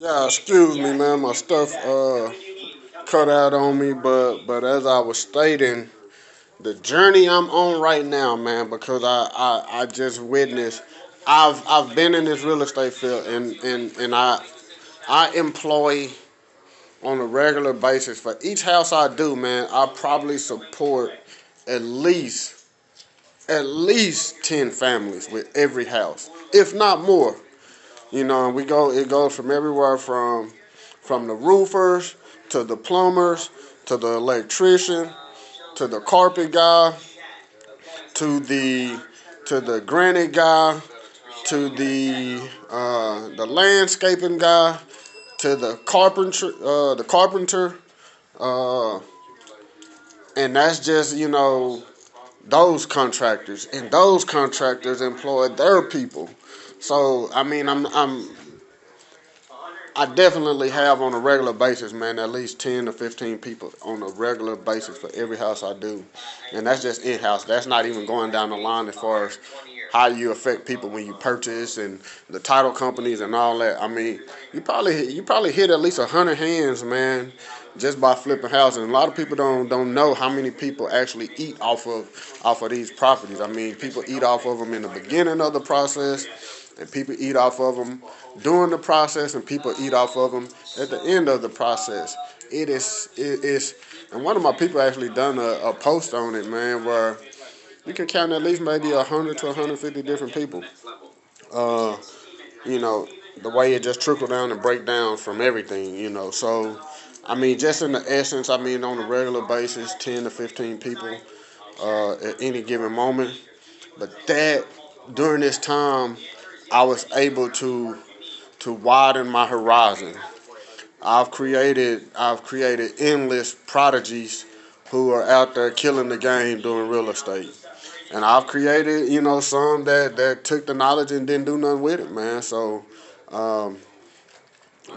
Yeah, excuse me, man. My stuff cut out on me, but as I was stating, the journey I'm on right now, man, because I just witnessed. I've been in this real estate field, and I employ on a regular basis for each house I do, man. I probably support at least at least 10 families with every house, if not more. You know, and we go. It goes from everywhere from the roofers to the plumbers to the electrician to the carpet guy to the granite guy to the landscaping guy to the carpenter, uh, and that's just those contractors, and those contractors employ their people. So I mean, I definitely have on a regular basis, man, at least 10 to 15 people on a regular basis for every house I do, and that's just in house. That's not even going down the line as far as how you affect people when you purchase and the title companies and all that. I mean, you probably hit at least 100 hands, man, just by flipping houses. And a lot of people don't know how many people actually eat off of these properties. I mean, people eat off of them in the beginning of the process, and people eat off of them during the process, and people eat off of them at the end of the process. It is, and one of my people actually done a post on it, man, where you can count at least maybe 100 to 150 different people. Uh, you know, the way it just trickle down and break down from everything. So I mean, just in the essence, I mean, on a regular basis, 10 to 15 people at any given moment. But that during this time, I was able to widen my horizon. I've created endless prodigies who are out there killing the game doing real estate. And I've created, some that took the knowledge and didn't do nothing with it, man. So, um,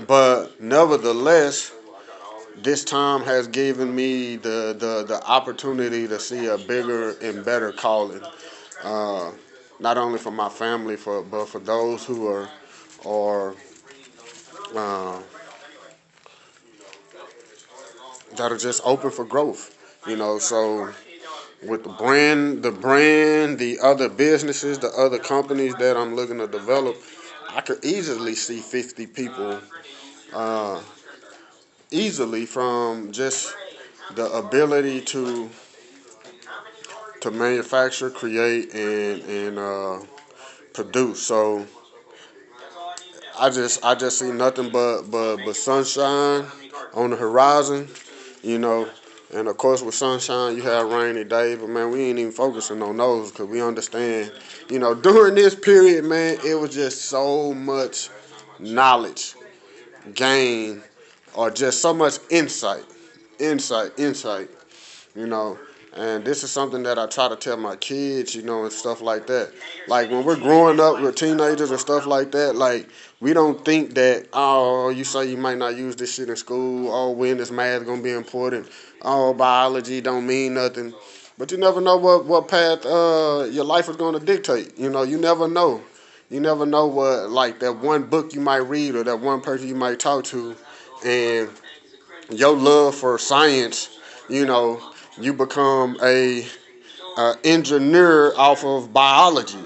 but nevertheless, this time has given me the opportunity to see a bigger and better calling. Uh, Not only for my family, but for those who are uh, that are just open for growth. So with the brand, the other businesses, the other companies that I'm looking to develop, I could easily see 50 people uh, easily from just the ability to manufacture, create, and produce. So I just see nothing but sunshine on the horizon. you know. And of course, with sunshine, you have rainy days, but man, we ain't even focusing on those because we understand, during this period, man, it was just so much knowledge gained or just so much insight, you know. And this is something that I try to tell my kids, and stuff like that. Like when we're growing up with teenagers and stuff like that, like we don't think that, oh, you say you might not use this shit in school, oh, when is math gonna be important, oh, biology don't mean nothing. But you never know what path your life is gonna dictate. You never know. You never know what, like, that one book you might read or that one person you might talk to, and your love for science, you know, you become a engineer off of biology,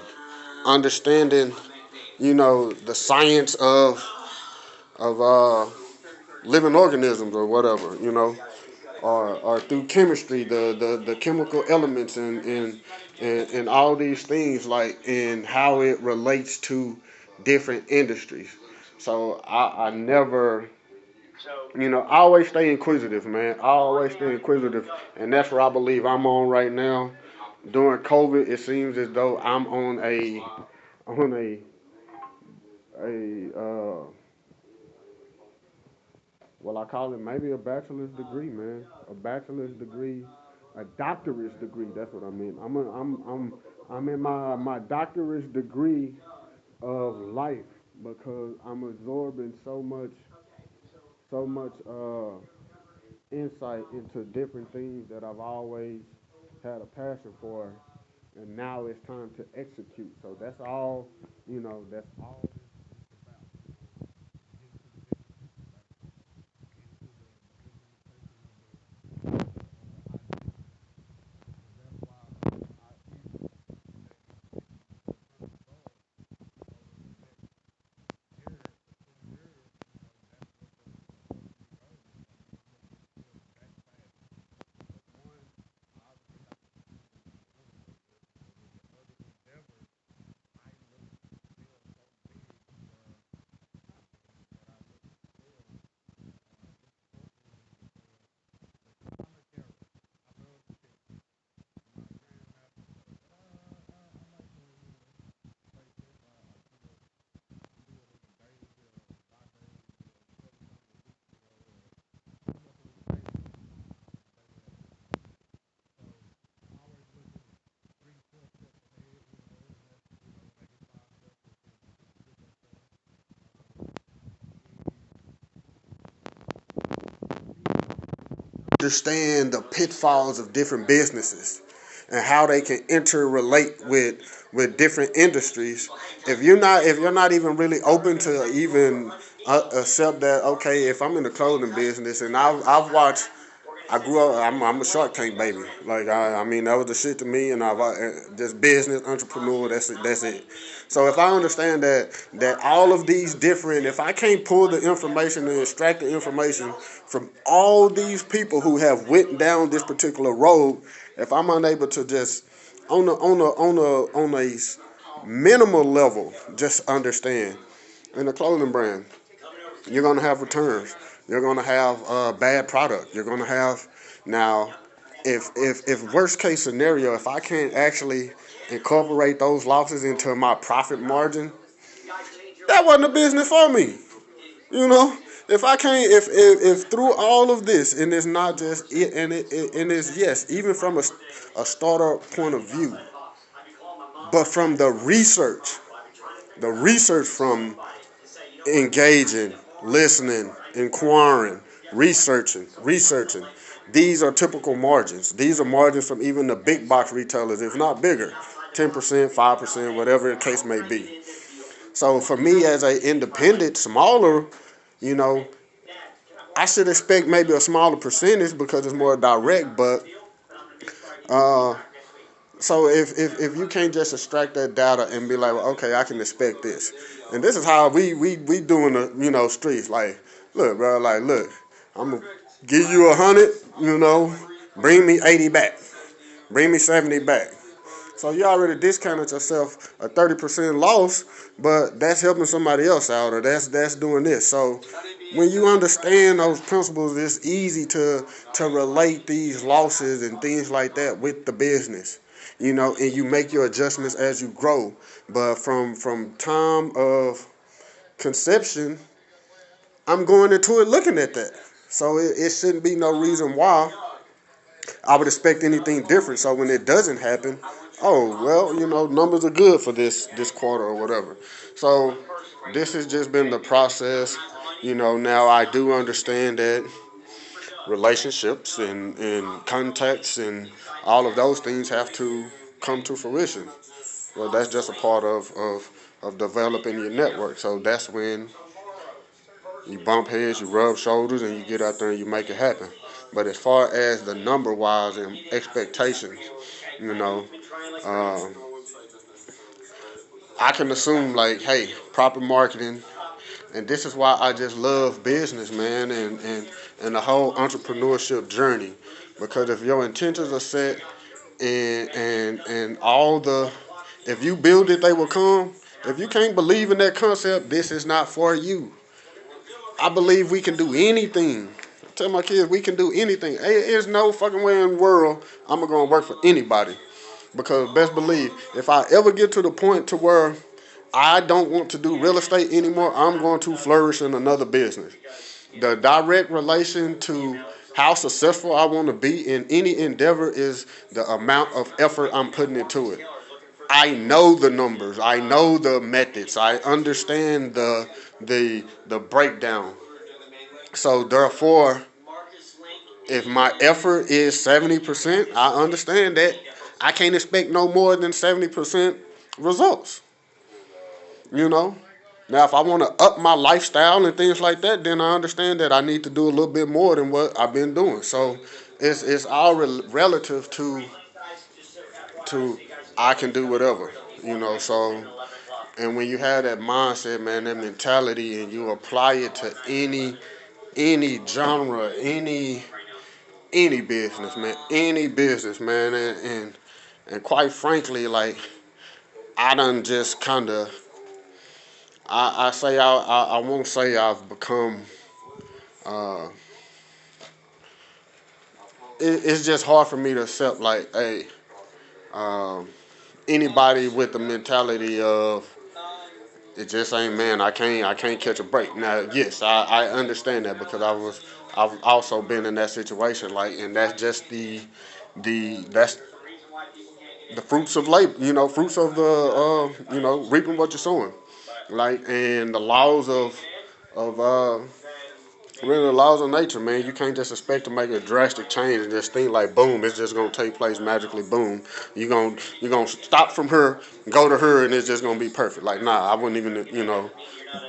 understanding, the science of living organisms or whatever, or through chemistry, the chemical elements and all these things, like, and how it relates to different industries. So I never, I always stay inquisitive, man. I always stay inquisitive, and that's where I believe I'm on right now. During COVID, it seems as though I'm on a well, I call it maybe a bachelor's degree, man. A bachelor's degree, a doctorate degree. That's what I mean. I'm in my doctorate degree of life because I'm absorbing so much insight into different things that I've always had a passion for, and now it's time to execute. So that's all. That's all. understand the pitfalls of different businesses and how they can interrelate with different industries. If you're not even really open to even accept that, okay, if I'm in the clothing business and I've watched, I grew up. I'm a Shark Tank baby. Like I mean, that was the shit to me. And I've just business entrepreneur. That's it. That's it. So if I understand that all of these different, if I can't pull the information and extract the information from all these people who have went down this particular road, if I'm unable to just on a minimal level, just understand in the clothing brand, you're gonna have returns. You're gonna have bad product. You're gonna have now, if worst case scenario, if I can't actually incorporate those losses into my profit margin, that wasn't a business for me. You know, if I can't, if through all of this, and it's not just it, and it's yes, even from a startup point of view, but from the research from engaging, listening, inquiring, researching. These are typical margins. These are margins from even the big box retailers, if not bigger, 10%, 5%, whatever the case may be. So for me as a independent, smaller, you know, I should expect maybe a smaller percentage because it's more direct. But uh, so if you can't just extract that data and be like, well, okay, I can expect this, and this is how we doing the streets. Like, look, bro, like, look, I'm gonna give you 100, bring me 80 back, bring me 70 back. So you already discounted yourself a 30% loss, but that's helping somebody else out, or that's doing this. So when you understand those principles, it's easy to relate these losses and things like that with the business, and you make your adjustments as you grow. But from time of conception, I'm going into it looking at that. So it shouldn't be no reason why I would expect anything different. So when it doesn't happen, oh well, numbers are good for this quarter or whatever. So this has just been the process. Now I do understand that relationships and contacts and all of those things have to come to fruition. Well, that's just a part of developing your network. So that's when you bump heads, you rub shoulders, and you get out there and you make it happen. But as far as the number wise and expectations, you know, uh, I can assume like, hey, proper marketing, and this is why I just love business, man, and the whole entrepreneurship journey. Because if your intentions are set and all the, if you build it, they will come. If you can't believe in that concept, this is not for you. I believe we can do anything. I tell my kids we can do anything. There's no fucking way in the world I'm gonna go and work for anybody. Because best believe, if I ever get to the point to where I don't want to do real estate anymore, I'm going to flourish in another business. The direct relation to how successful I want to be in any endeavor is the amount of effort I'm putting into it. I know the numbers. I know the methods. I understand the breakdown. So therefore, if my effort is 70%, I understand that I can't expect no more than 70% results. You know. Now, if I want to up my lifestyle and things like that, then I understand that I need to do a little bit more than what I've been doing. So it's all relative to I can do whatever. So and when you have that mindset, man, that mentality, and you apply it to any genre, any business, man, and quite frankly, like I done just kind of, I say I won't say I've become. Uh, it's just hard for me to accept, like, hey, um, anybody with the mentality of it just ain't, man. I can't catch a break. Now, yes, I understand that because I've also been in that situation, like, and that's just that's the fruits of labor, fruits of the reaping what you're sowing, like, and the laws of Really, the laws of nature, man. You can't just expect to make a drastic change and just think like, boom, it's just gonna take place magically. Boom, you gonna stop from her, go to her, and it's just gonna be perfect. Like, nah, I wouldn't even.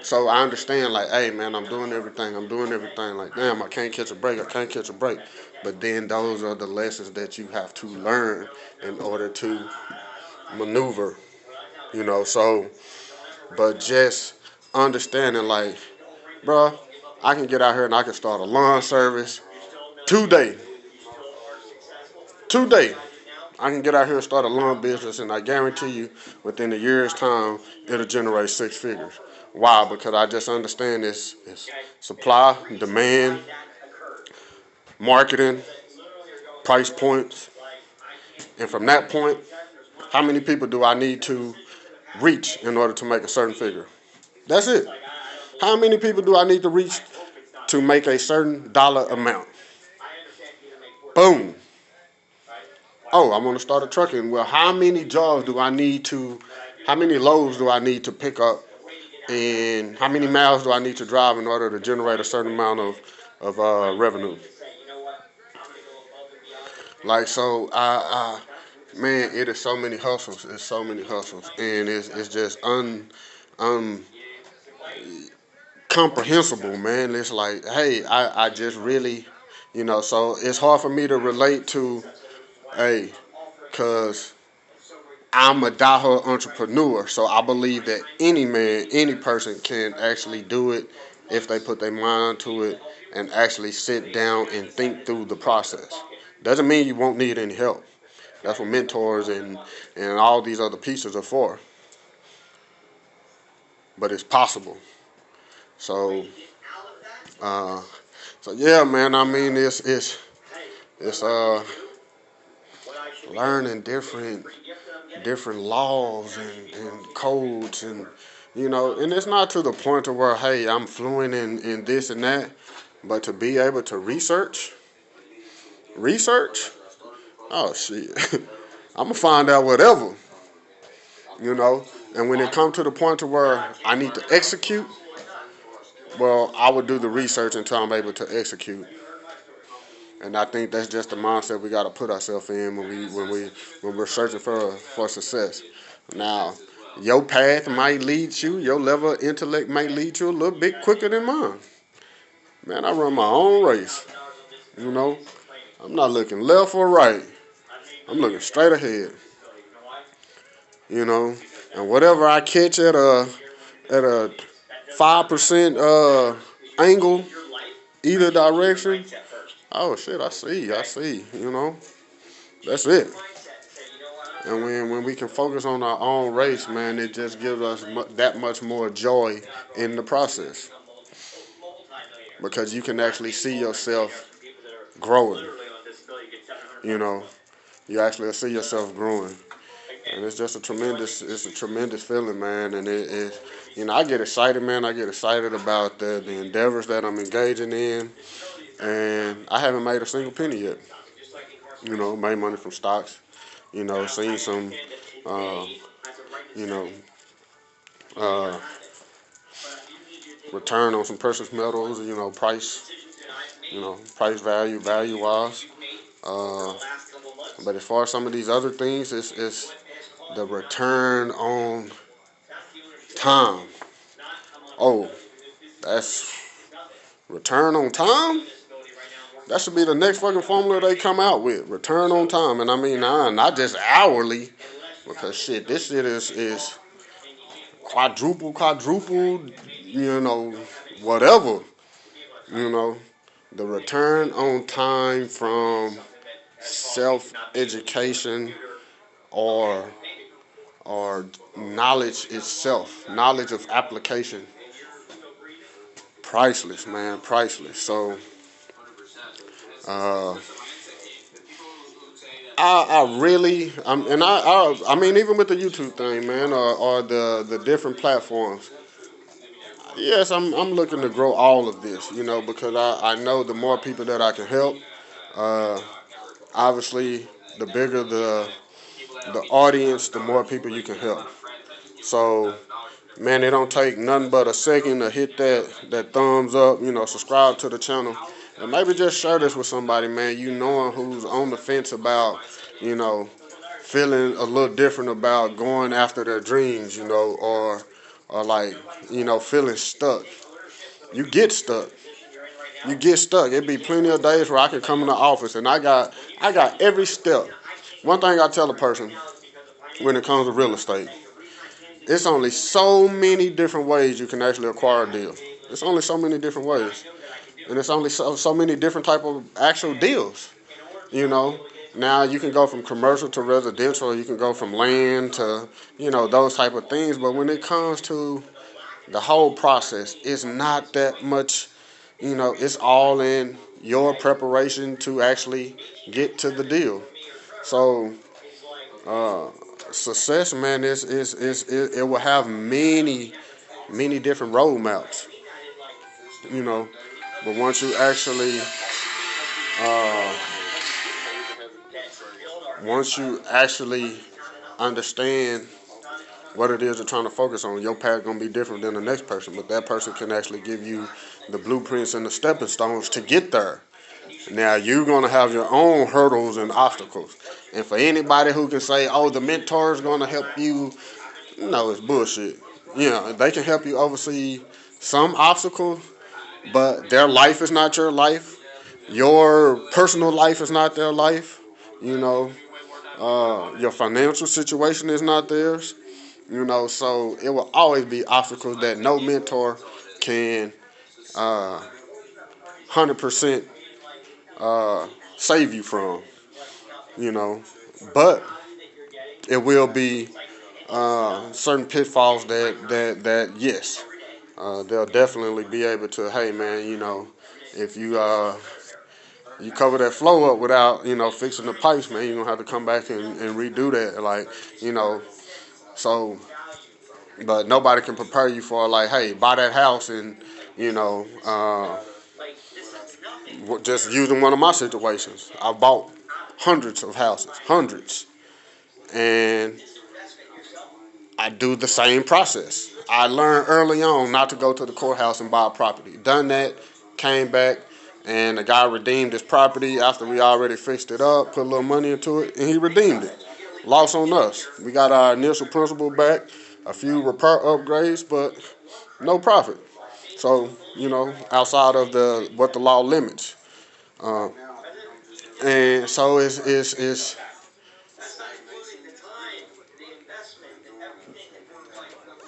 So I understand, like, hey, man, I'm doing everything. I'm doing everything. Like, damn, I can't catch a break. I can't catch a break. But then those are the lessons that you have to learn in order to maneuver. So, but just understanding, like, bruh, I can get out here and I can start a lawn service today. Today. I can get out here and start a lawn business, and I guarantee you, within a year's time, it'll generate six figures. Why? Because I just understand this supply, demand, marketing, price points, and from that point, how many people do I need to reach in order to make a certain figure? That's it. How many people do I need to reach to make a certain dollar amount? Boom. Oh, I want to start a trucking. Well, how many jobs do I need to, how many loads do I need to pick up, and how many miles do I need to drive in order to generate a certain amount of revenue? Like, so, man, it is so many hustles. It's so many hustles, and it's just uncomprehensible, man. It's like, hey, I just really, so it's hard for me to relate to, hey, cause I'm a diehard entrepreneur, so I believe that any man, any person can actually do it if they put their mind to it and actually sit down and think through the process. Doesn't mean you won't need any help. That's what mentors and all these other pieces are for. But it's possible. So, uh, so yeah, man. I mean, it's learning different laws and codes and it's not to the point of where, hey, I'm fluent in this and that, but to be able to research, oh shit, I'm gonna find out whatever, you know. And when it comes to the point to where I need to execute, well, I would do the research until I'm able to execute. And I think that's just the mindset we got to put ourselves in when we're searching for success. Now, your path might lead you, your level of intellect might lead you a little bit quicker than mine. Man, I run my own race. You know, I'm not looking left or right. I'm looking straight ahead. You know, and whatever I catch at a 5% angle either direction. Oh shit, I see. That's it. And when we can focus on our own race, man, it just gives us that much more joy in the process because you can actually see yourself growing. You know, you actually see yourself growing, and it's a tremendous feeling, man. And I get excited, man. I get excited about the endeavors that I'm engaging in, and I haven't made a single penny yet. Made money from stocks. Seen some, uh, you know, uh, return on some precious metals. Price value wise. Uh, but as far as some of these other things, it's the return on time. Oh, that's return on time. That should be the next fucking formula they come out with. Return on time, and I mean, not just hourly, because shit, this shit is quadrupled, whatever. You know, the return on time from self education or or knowledge itself, knowledge of application, priceless, man, priceless. So, uh, I really, I mean, even with the YouTube thing, man, or the different platforms. Yes, I'm looking to grow all of this, because I know the more people that I can help, uh, obviously, the bigger the audience, the more people you can help. So Man, it don't take nothing but a second to hit that thumbs up, subscribe to the channel. And maybe just share this with somebody, man, knowing who's on the fence about, you know, feeling a little different about going after their dreams, or like, feeling stuck. You get stuck. You get stuck. It be plenty of days where I can come in the office and I got every step. One thing I tell a person when it comes to real estate, it's only so many different ways you can actually acquire a deal. It's only so many different ways, and it's only so many different type of actual deals. You know, now you can go from commercial to residential. You can go from land to those type of things. But when it comes to the whole process, it's not that much. It's all in your preparation to actually get to the deal. So uh, success, man, it will have many different roadmaps, you know. But uh, once you actually understand what it is you're trying to focus on, your path gonna be different than the next person. But that person can actually give you the blueprints and the stepping stones to get there. Now you're gonna have your own hurdles and obstacles. And for anybody who can say, "Oh, the mentor is gonna help you," no, it's bullshit. They can help you oversee some obstacles, but their life is not your life. Your personal life is not their life. You know, your financial situation is not theirs. So it will always be obstacles that no mentor can 100% save you from. You know, but it will be certain pitfalls that yes, they'll definitely be able to. Hey, man, if you cover that flow up without fixing the pipes, man, you're gonna have to come back and redo that. Like you know, so but nobody can prepare you for like, hey, buy that house and you know, uh, just using one of my situations. I bought hundreds of houses, hundreds, and I do the same process. I learned early on not to go to the courthouse and buy a property. Done that, came back, and the guy redeemed his property after we already fixed it up, put a little money into it, and he redeemed it. Loss on us. We got our initial principal back, a few repair upgrades, but no profit. So, outside of the what the law limits. Uh, and so it's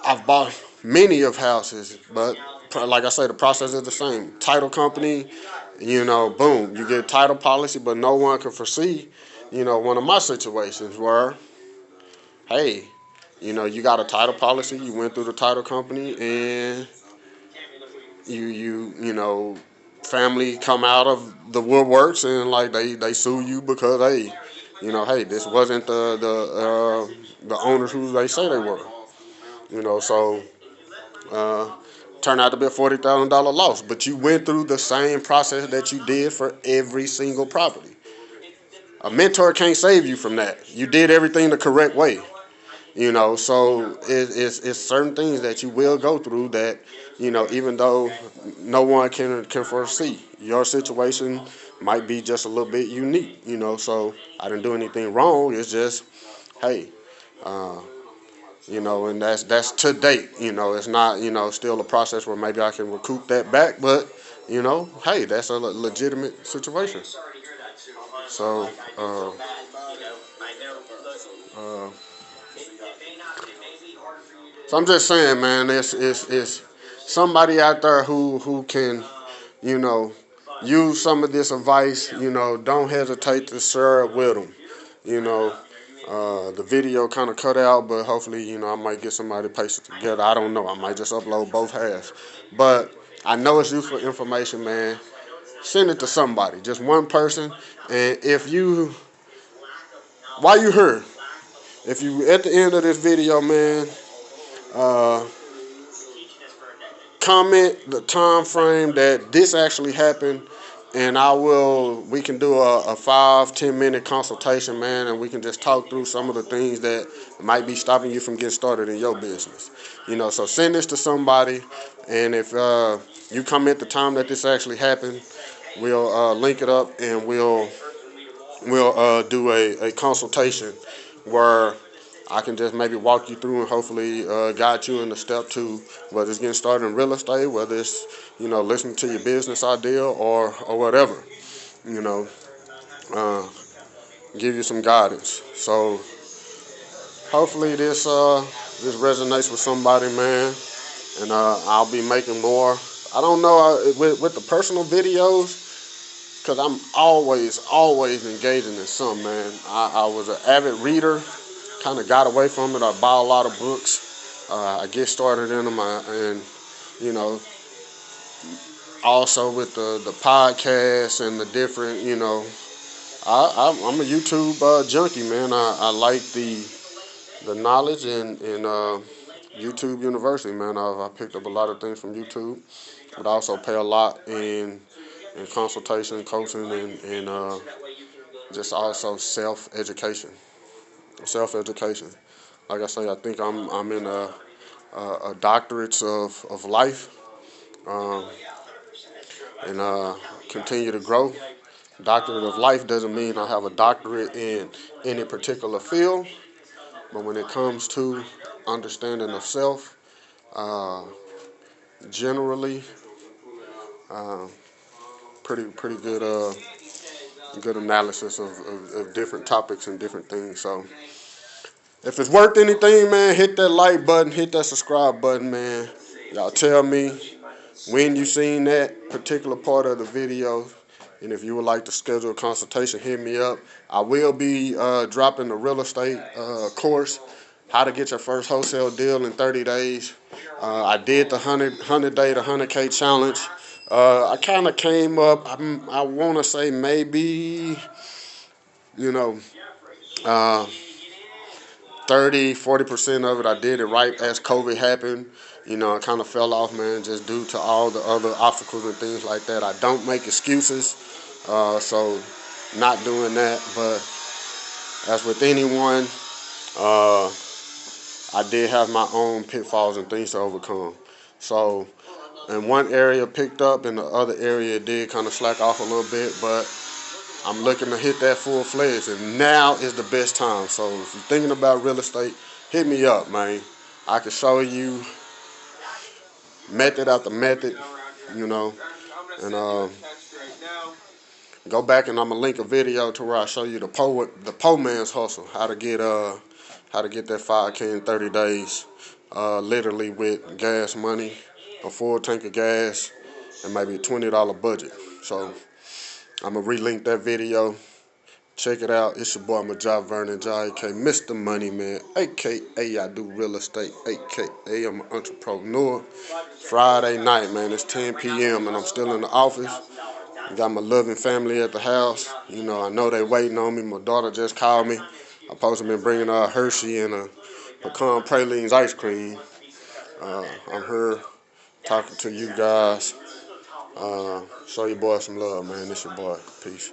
I've bought many of houses, but like I say, the process is the same. Title company, boom, you get title policy, but no one can foresee, one of my situations where, hey, you got a title policy, you went through the title company, and family come out of the woodworks and like they sue you because hey, this wasn't the owners who they say they were, so. Uh, Turned out to be a $40,000 loss, but you went through the same process that you did for every single property. A mentor can't save you from that. You did everything the correct way, So it's certain things that you will go through that, even though no one can foresee. Your situation might be just a little bit unique, So I didn't do anything wrong. It's just, hey, uh, and that's to date. It's not, still a process where maybe I can recoup that back, but hey, that's a legitimate situation. So, uh, so I'm just saying, man, it's somebody out there who can, you know, use some of this advice. Don't hesitate to share it with them. You know, the video kind of cut out, but hopefully, I might get somebody to paste it together. I don't know. I might just upload both halves. But I know it's useful information, man. Send it to somebody, just one person. And while you here, if you at the end of this video, man, uh, comment the time frame that this actually happened and we can do a 5-10 minute consultation, man, and we can just talk through some of the things that might be stopping you from getting started in your business. So send this to somebody, and if you come at the time that this actually happened, we'll link it up, and we'll do a consultation where I can just maybe walk you through and hopefully guide you in the step 2, whether it's getting started in real estate, whether it's listening to your business idea or whatever. You know, uh, give you some guidance. So hopefully this resonates with somebody, man. And I'll be making more. I don't know with the personal videos, because I'm always engaging in something, man. I was an avid reader, kind of got away from it. I buy a lot of books. I get started in them, and you know, also with the podcasts and the different, I'm a YouTube junkie, man. I like the knowledge and YouTube University, man. I picked up a lot of things from YouTube, but I also pay a lot in consultation, coaching, and just also self-education. Self-education. Like I say, I think I'm in a doctorate of life, um, and continue to grow. Doctorate of life doesn't mean I have a doctorate in any particular field, but when it comes to understanding of self, uh, generally, uh, pretty good analysis of different topics and different things. So if it's worth anything, man, hit that like button, hit that subscribe button, man. Y'all tell me when you seen that particular part of the video, and if you would like to schedule a consultation, hit me up. I will be dropping the real estate course, how to get your first wholesale deal in 30 days. I did the 100 day to 100K challenge. I kind of came up, I want to say maybe, you know, uh, 30-40% of it, I did it right as COVID happened. I kind of fell off, man, just due to all the other obstacles and things like that. I don't make excuses, so not doing that. But as with anyone, uh, I did have my own pitfalls and things to overcome. So in one area picked up, in the other area did kind of slack off a little bit, but I'm looking to hit that full-fledged, and now is the best time. So if you're thinking about real estate, hit me up, man. I can show you method after method, you know, and go back and I'm gonna link a video to where I show you the poor man's hustle, how to get that 5K in 30 days, literally with gas money, a full tank of gas, and maybe a $20 budget. So I'm gonna relink that video. Check it out. It's your boy, Majah Vernon, J.A.K. Mr. Money Man, a.k.a. I do real estate, a.k.a. I'm an entrepreneur. Friday night, man, it's 10 p.m. and I'm still in the office. Got my loving family at the house. I know they waiting on me. My daughter just called me. I'm supposed to be bringing her a Hershey and a pecan pralines ice cream. I'm here talking to you guys. Show your boy some love, man. It's your boy. Peace.